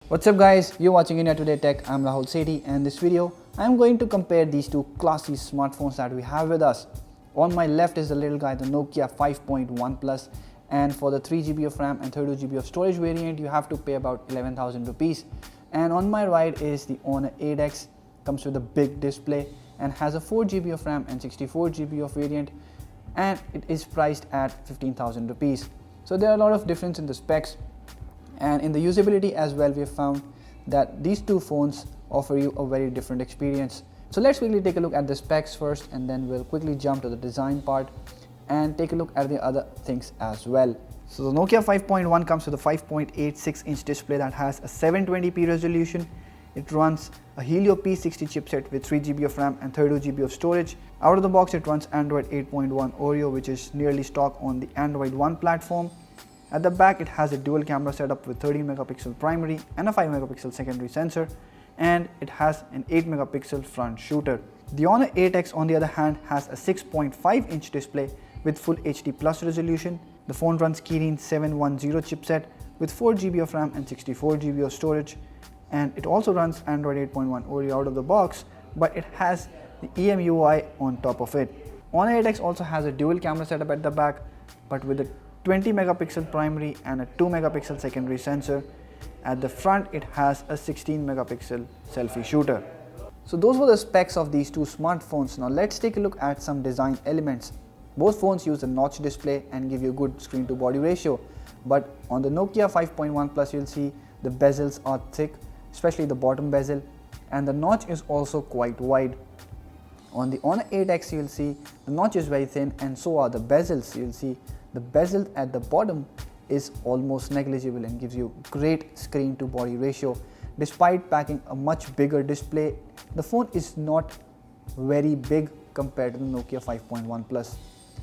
What's up guys, you're watching India Today Tech. I'm Rahul Sethi, and in this video I'm going to compare these two classy smartphones that we have with us. On my left is the little guy, the Nokia 5.1 Plus, and for the 3GB of RAM and 32GB of storage variant you have to pay about 11,000 rupees. And on my right is the Honor 8X, comes with a big display and has a 4GB of RAM and 64GB of variant, and it is priced at 15,000 rupees. So there are a lot of difference in the specs. And in the usability as well, we have found that these two phones offer you a very different experience. So let's quickly take a look at the specs first, and then we'll quickly jump to the design part and take a look at the other things as well. So the Nokia 5.1 comes with a 5.86-inch display that has a 720p resolution. It runs a Helio P60 chipset with 3GB of RAM and 32GB of storage. Out of the box it runs Android 8.1 Oreo, which is nearly stock on the Android One platform. At the back it has a dual camera setup with 13 megapixel primary and a 5 megapixel secondary sensor, and it has an 8 megapixel front shooter. The Honor 8X on the other hand has a 6.5-inch display with Full HD Plus resolution. The phone runs Kirin 710 chipset with 4GB of RAM and 64GB of storage, and it also runs Android 8.1 Oreo out of the box, but it has the EMUI on top of it. Honor 8X also has a dual camera setup at the back, but with a 20 megapixel primary and a 2 megapixel secondary sensor. At the front it has a 16 megapixel selfie shooter. So those were the specs of these two smartphones. Now let's take a look at some design elements. Both phones use a notch display and give you a good screen to body ratio, but on the Nokia 5.1 Plus you'll see the bezels are thick, especially the bottom bezel, and the notch is also quite wide. On the Honor 8X you'll see the notch is very thin, and so are the bezels. You'll see the bezel at the bottom is almost negligible and gives you great screen to body ratio. Despite packing a much bigger display, the phone is not very big compared to the Nokia 5.1 Plus.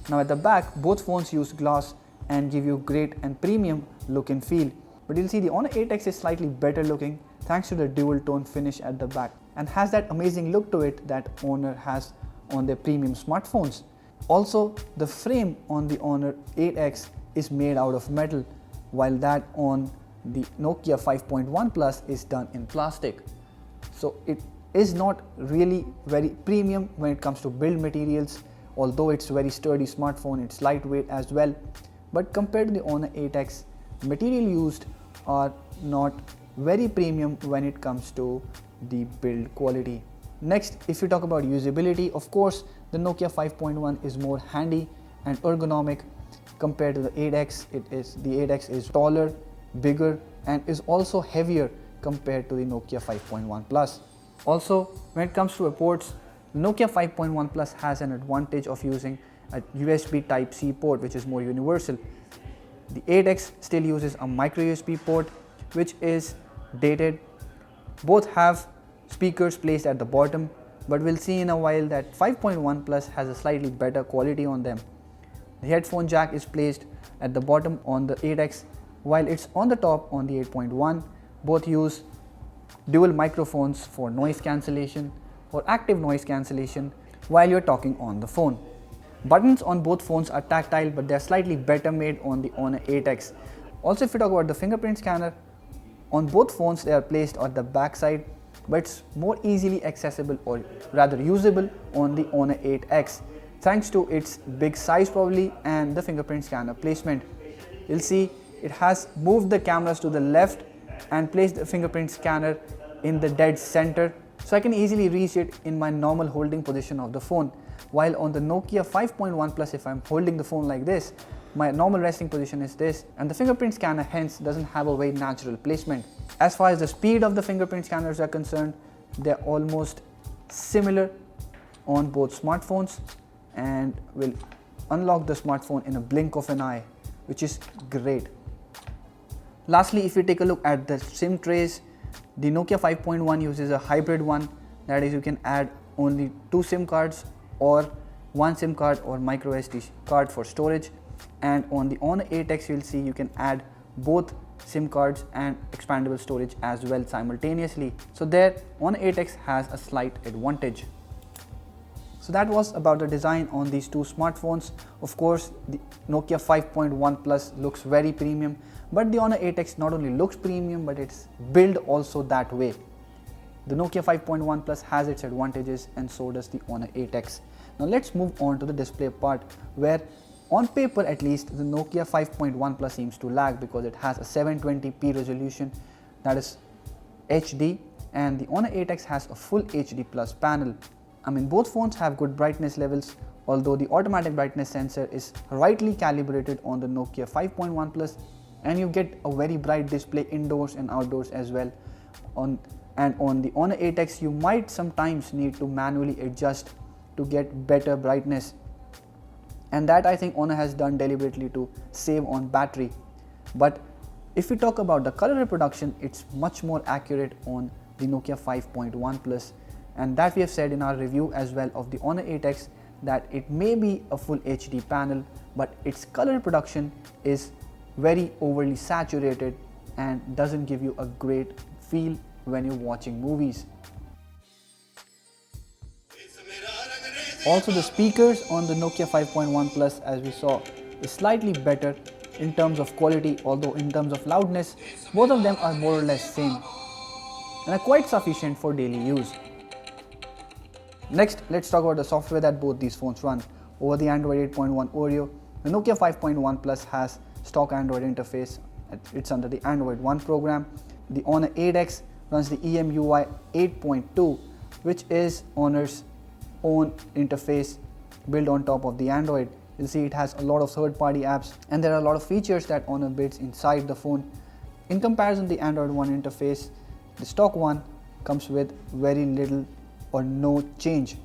Now at the back, both phones use glass and give you great and premium look and feel. But you'll see the Honor 8X is slightly better looking thanks to the dual tone finish at the back, and has that amazing look to it that Honor has on their premium smartphones. Also, the frame on the Honor 8X is made out of metal, while that on the Nokia 5.1 Plus is done in plastic. So it is not really very premium when it comes to build materials, although it's a very sturdy smartphone. It's lightweight as well, but compared to the Honor 8X, material used are not very premium when it comes to the build quality. Next, if you talk about usability, of course the Nokia 5.1 is more handy and ergonomic compared to the 8X. The 8X is taller, bigger, and is also heavier compared to the Nokia 5.1 Plus. Also, when it comes to ports, Nokia 5.1 Plus has an advantage of using a USB Type-C port, which is more universal. The 8X still uses a micro USB port, which is dated. Both have speakers placed at the bottom, but we'll see in a while that 5.1 Plus has a slightly better quality on them. The headphone jack is placed at the bottom on the 8X, while it's on the top on the 8.1. Both use dual microphones for noise cancellation, for active noise cancellation while you're talking on the phone. Buttons on both phones are tactile, but they're slightly better made on the Honor 8X. Also, if you talk about the fingerprint scanner, on both phones they are placed at the back side, but it's more easily accessible, or rather usable, on the Honor 8X thanks to its big size probably and the fingerprint scanner placement. You'll see it has moved the cameras to the left and placed the fingerprint scanner in the dead center, so I can easily reach it in my normal holding position of the phone. While on the Nokia 5.1 Plus, if I'm holding the phone like this, my normal resting position is this, and the fingerprint scanner hence doesn't have a very natural placement. As far as the speed of the fingerprint scanners are concerned, they're almost similar on both smartphones and will unlock the smartphone in a blink of an eye, which is great. Lastly, if you take a look at the SIM trays, the Nokia 5.1 uses a hybrid one, that is, you can add only 2 SIM cards or 1 SIM card or micro SD card for storage. And on the Honor 8X you'll see you can add both SIM cards and expandable storage as well simultaneously. So there, Honor 8X has a slight advantage. So that was about the design on these two smartphones. Of course, the Nokia 5.1 Plus looks very premium, But the Honor 8X not only looks premium, but it's built also that way. The Nokia 5.1 Plus has its advantages, and so does the Honor 8X. Now let's move on to the display part, where on paper at least the Nokia 5.1 Plus seems to lag because it has a 720p resolution, that is HD, and the Honor 8X has a full HD plus panel. I mean, both phones have good brightness levels, although the automatic brightness sensor is rightly calibrated on the Nokia 5.1 Plus, and you get a very bright display indoors and outdoors as well. And on the Honor 8X you might sometimes need to manually adjust to get better brightness, and that I think Honor has done deliberately to save on battery. But if we talk about the color reproduction, it's much more accurate on the Nokia 5.1 Plus, and that we have said in our review as well of the Honor 8X, that it may be a full HD panel, but its color reproduction is very overly saturated and doesn't give you a great feel when you're watching movies. Also, the speakers on the Nokia 5.1 Plus, as we saw, is slightly better in terms of quality, although in terms of loudness, both of them are more or less same and are quite sufficient for daily use. Next, let's talk about the software that both these phones run. Over the Android 8.1 Oreo, the Nokia 5.1 Plus has stock Android interface. It's under the Android One program. The Honor 8X runs the EMUI 8.2, which is Honor's own interface built on top of the Android. You'll see it has a lot of third-party apps, and there are a lot of features that Honor builds inside the phone. In comparison, the Android One interface, the stock one, comes with very little or no change.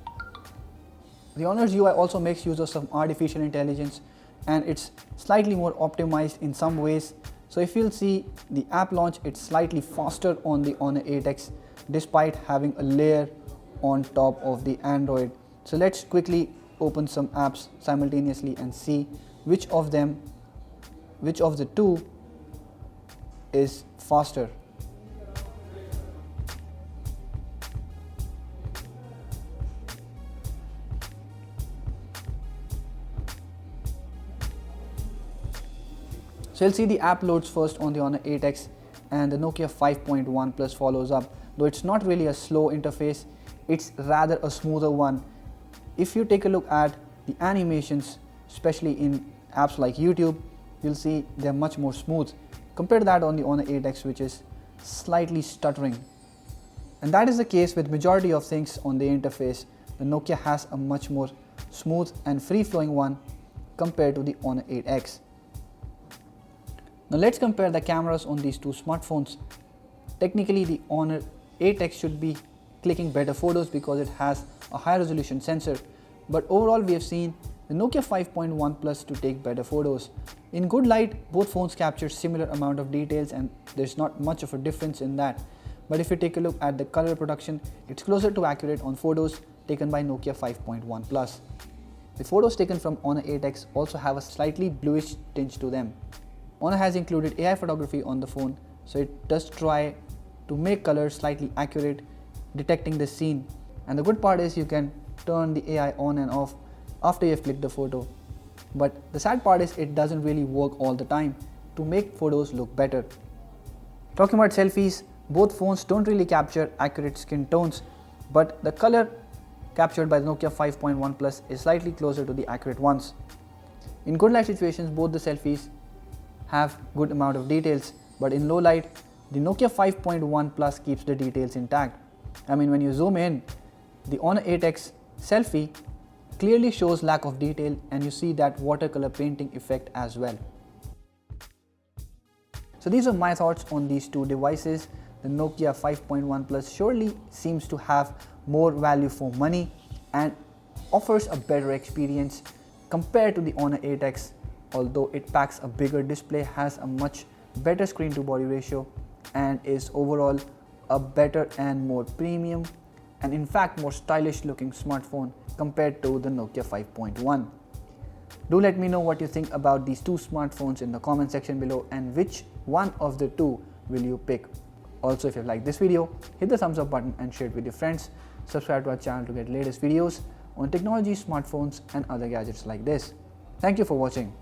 The Honor's UI also makes use of some artificial intelligence, and it's slightly more optimized in some ways. So if you'll see the app launch, it's slightly faster on the Honor 8X despite having a layer on top of the Android. So let's quickly open some apps simultaneously and see which of the two is faster. So you'll see the app loads first on the Honor 8X, and the Nokia 5.1 Plus follows up. Though it's not really a slow interface, it's rather a smoother one. If you take a look at the animations, especially in apps like YouTube, you'll see they're much more smooth. Compare that on the Honor 8X, which is slightly stuttering. And that is the case with majority of things on the interface. The Nokia has a much more smooth and free-flowing one compared to the Honor 8X. Now let's compare the cameras on these two smartphones. Technically, the Honor 8X should be clicking better photos because it has a high resolution sensor, but overall we have seen the Nokia 5.1 Plus to take better photos. In good light, both phones capture similar amount of details, and there's not much of a difference in that. But if you take a look at the color reproduction, it's closer to accurate on photos taken by Nokia 5.1 Plus. The photos taken from Honor 8X also have a slightly bluish tinge to them. Honor has included AI photography on the phone, so it does try to make colors slightly accurate, detecting the scene. And the good part is you can turn the AI on and off after you've clicked the photo. But the sad part is it doesn't really work all the time to make photos look better. Talking about selfies, both phones don't really capture accurate skin tones, but the color captured by the Nokia 5.1 Plus is slightly closer to the accurate ones. In good light situations, both the selfies have good amount of details, but in low light, the Nokia 5.1 Plus keeps the details intact. I mean, when you zoom in, the Honor 8X selfie clearly shows lack of detail, and you see that watercolor painting effect as well. So these are my thoughts on these two devices. The Nokia 5.1 Plus surely seems to have more value for money and offers a better experience compared to the Honor 8X. Although it packs a bigger display, has a much better screen to body ratio, and is overall a better and more premium and in fact more stylish looking smartphone compared to the Nokia 5.1. Do let me know what you think about these two smartphones in the comment section below, and which one of the two will you pick. Also, if you liked this video, hit the thumbs up button and share it with your friends. Subscribe to our channel to get latest videos on technology, smartphones and other gadgets like this. Thank you for watching.